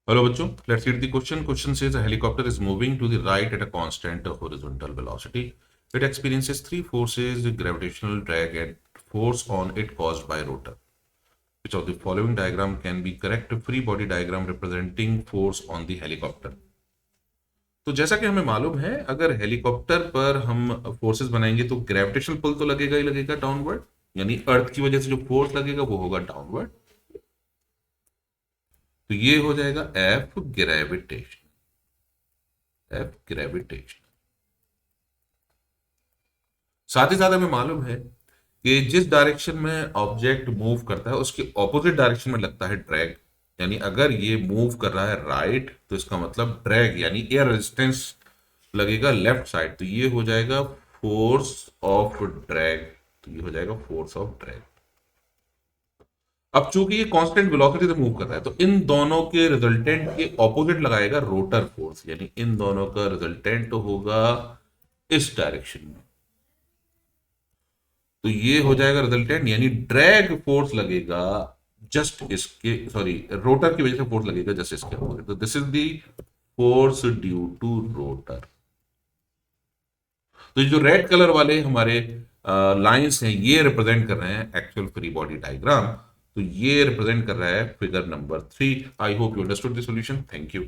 Hello बच्चों, let's read the question. Question says a helicopter is moving to the right at a constant horizontal velocity. It experiences three forces: gravitational drag and force on it caused by rotor. Which of the following diagram can be correct? Free body diagram representing force on the helicopter. तो जैसा कि हमें मालूम है, अगर helicopter पर हम forces बनाएंगे तो ग्रेविटेशनल पुल तो लगेगा ही लगेगा डाउनवर्ड, यानी अर्थ की वजह से जो फोर्स लगेगा वो होगा डाउनवर्ड। तो ये हो जाएगा एफ ग्रेविटेशन। साथ ही साथ हमें मालूम है कि जिस डायरेक्शन में ऑब्जेक्ट मूव करता है उसके ऑपोजिट डायरेक्शन में लगता है ड्रैग। यानी अगर ये मूव कर रहा है राइट तो इसका मतलब ड्रैग यानी एयर रेजिस्टेंस लगेगा लेफ्ट साइड, तो ये हो जाएगा फोर्स ऑफ ड्रैग। तो ये हो जाएगा फोर्स ऑफ ड्रैग। अब चूंकि ये कांस्टेंट वेलोसिटी से मूव कर रहा है तो इन दोनों के रिजल्टेंट के ऑपोजिट लगाएगा रोटर फोर्स, यानी इन दोनों का रिजल्टेंट होगा इस डायरेक्शन में। तो ये हो जाएगा रिजल्टेंट, यानी ड्रैग फोर्स लगेगा जस्ट इसके, सॉरी रोटर की वजह से फोर्स लगेगा जस्ट इसके अपोजिट। तो this is the force due to rotor. तो जो रेड कलर वाले हमारे लाइंस हैं ये रिप्रेजेंट कर रहे हैं एक्चुअल फ्री बॉडी डायग्राम। तो ये रिप्रेजेंट कर रहा है figure number 3। I hope you understood the solution. Thank you.